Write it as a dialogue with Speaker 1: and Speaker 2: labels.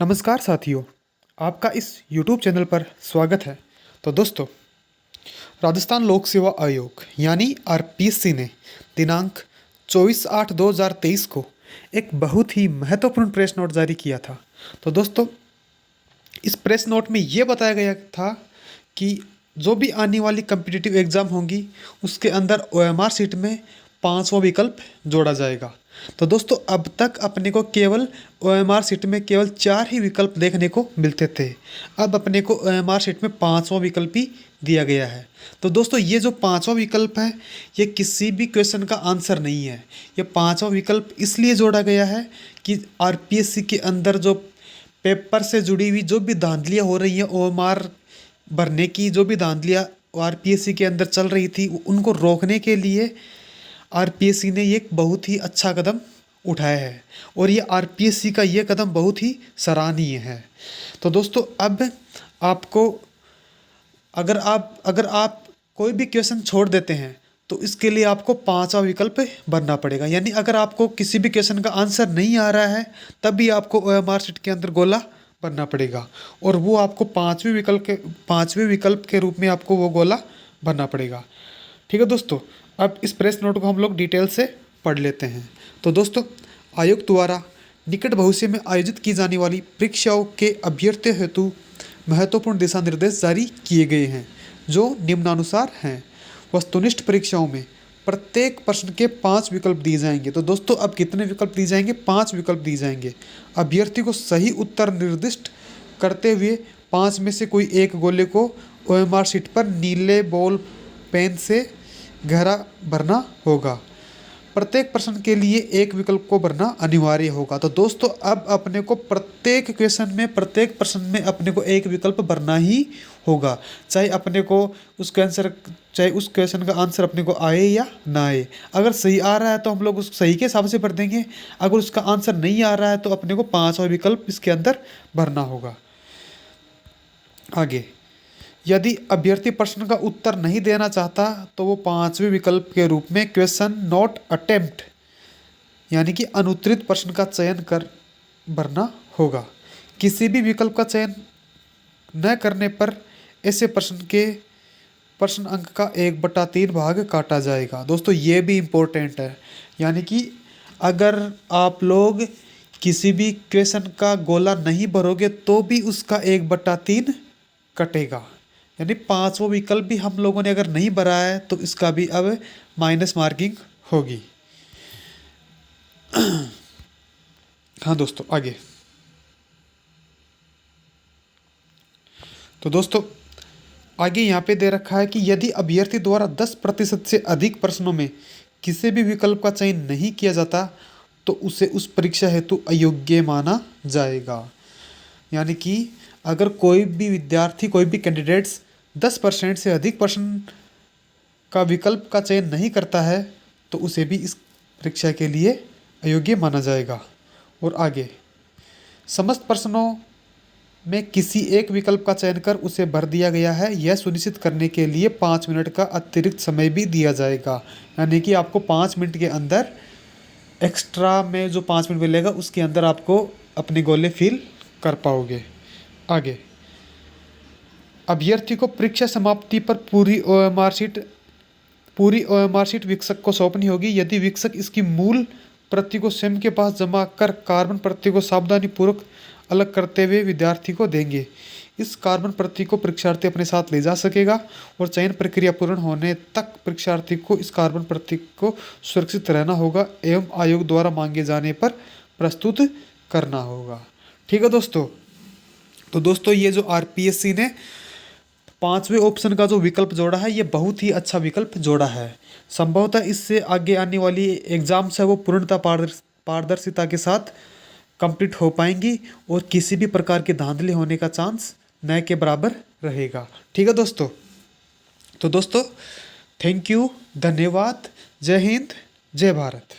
Speaker 1: नमस्कार साथियों, आपका इस YouTube चैनल पर स्वागत है। तो दोस्तों, राजस्थान लोक सेवा आयोग यानी आरपीएससी ने दिनांक 24/8/2023 को एक बहुत ही महत्वपूर्ण प्रेस नोट जारी किया था। तो दोस्तों, इस प्रेस नोट में ये बताया गया था कि जो भी आने वाली कम्पिटिटिव एग्ज़ाम होंगी उसके अंदर ओएमआर सीट में 5वां विकल्प जोड़ा जाएगा। तो दोस्तों, अब तक अपने को केवल ओएमआर सीट में केवल 4 ही विकल्प देखने को मिलते थे। अब अपने को ओएमआर सीट में 5वां विकल्प ही दिया गया है। तो दोस्तों, ये जो 5वां विकल्प है ये किसी भी क्वेश्चन का आंसर नहीं है। ये 5वां विकल्प इसलिए जोड़ा गया है कि आरपीएससी के अंदर जो पेपर से जुड़ी हुई जो भी धांधलियाँ हो रही हैं, ओएमआर भरने की जो भी धांधलियाँ आरपीएससी के अंदर चल रही थी, उनको रोकने के लिए आरपीएससी ने एक बहुत ही अच्छा कदम उठाया है और ये आरपीएससी का ये कदम बहुत ही सराहनीय है। तो दोस्तों, अब आपको अगर आप कोई भी क्वेश्चन छोड़ देते हैं तो इसके लिए आपको 5वां विकल्प भरना पड़ेगा। यानी अगर आपको किसी भी क्वेश्चन का आंसर नहीं आ रहा है तब भी आपको ओएमआर शीट के अंदर गोला भरना पड़ेगा और वो आपको 5वें विकल्प के रूप में आपको वो गोला भरना पड़ेगा। ठीक है दोस्तों, अब इस प्रेस नोट को हम लोग डिटेल से पढ़ लेते हैं। तो दोस्तों, आयोग द्वारा निकट भविष्य में आयोजित की जाने वाली परीक्षाओं के अभ्यर्थियों हेतु महत्वपूर्ण दिशा निर्देश जारी किए गए हैं, जो निम्नानुसार हैं। वस्तुनिष्ठ परीक्षाओं में प्रत्येक प्रश्न के 5 विकल्प दिए जाएंगे। तो दोस्तों, अब कितने विकल्प दिए जाएंगे? 5 विकल्प दिए जाएंगे। अभ्यर्थी को सही उत्तर निर्दिष्ट करते हुए 5 में से कोई एक गोले को ओएमआर शीट पर नीले बॉल पेन से गहरा भरना होगा। प्रत्येक प्रश्न के लिए एक विकल्प को भरना अनिवार्य होगा। तो दोस्तों, अब अपने को प्रत्येक प्रश्न में अपने को एक विकल्प भरना ही होगा, चाहे उस क्वेश्चन का आंसर अपने को आए या ना आए। अगर सही आ रहा है तो हम लोग उस सही के हिसाब से भर देंगे। अगर उसका आंसर नहीं आ रहा है तो अपने को 5वां विकल्प इसके अंदर भरना होगा। आगे, यदि अभ्यर्थी प्रश्न का उत्तर नहीं देना चाहता तो वो 5वें विकल्प के रूप में क्वेश्चन नॉट अटेम्प्ट यानी कि अनुत्तरित प्रश्न का चयन कर भरना होगा। किसी भी विकल्प का चयन न करने पर ऐसे प्रश्न अंक का 1/3 भाग काटा जाएगा। दोस्तों, ये भी इम्पोर्टेंट है। यानी कि अगर आप लोग किसी भी क्वेश्चन का गोला नहीं भरोगे तो भी उसका 1/3 कटेगा। यानी 5वां विकल्प भी हम लोगों ने अगर नहीं भरा है तो इसका भी अब माइनस मार्किंग होगी। हाँ दोस्तों, आगे। तो दोस्तों, आगे यहाँ पे दे रखा है कि यदि अभ्यर्थी द्वारा 10% से अधिक प्रश्नों में किसी भी विकल्प का चयन नहीं किया जाता तो उसे उस परीक्षा हेतु अयोग्य माना जाएगा। यानी कि अगर कोई भी विद्यार्थी, कोई भी कैंडिडेट्स 10% से अधिक प्रश्न का विकल्प का चयन नहीं करता है तो उसे भी इस परीक्षा के लिए अयोग्य माना जाएगा। और आगे, समस्त प्रश्नों में किसी एक विकल्प का चयन कर उसे भर दिया गया है, यह सुनिश्चित करने के लिए 5 मिनट का अतिरिक्त समय भी दिया जाएगा। यानी कि आपको 5 मिनट के अंदर एक्स्ट्रा में जो 5 मिनट मिलेगा उसके अंदर आपको अपने गोले फिल कर पाओगे। आगे, अभ्यर्थी को परीक्षा समाप्ति पर पूरी ओएमआर शीट विकसक को सौंपनी होगी। यदि विकसक इसकी मूल प्रति को स्वयं के पास जमा कर कार्बन प्रति को सावधानीपूर्वक अलग करते हुए विद्यार्थी को देंगे, इस कार्बन प्रति को परीक्षार्थी अपने साथ ले जा सकेगा और चयन प्रक्रिया पूर्ण होने तक परीक्षार्थी को इस कार्बन प्रति को सुरक्षित रहना होगा एवं आयोग द्वारा मांगे जाने पर प्रस्तुत करना होगा। ठीक है दोस्तों। तो दोस्तों, ये जो आरपीएससी ने 5वें ऑप्शन का जो विकल्प जोड़ा है ये बहुत ही अच्छा विकल्प जोड़ा है। संभवतः इससे आगे आने वाली एग्जाम्स है वो पूर्णतः पारदर्शिता के साथ कंप्लीट हो पाएंगी और किसी भी प्रकार के धांधली होने का चांस न के बराबर रहेगा। ठीक है दोस्तों। तो दोस्तों, थैंक यू, धन्यवाद, जय हिंद, जय भारत।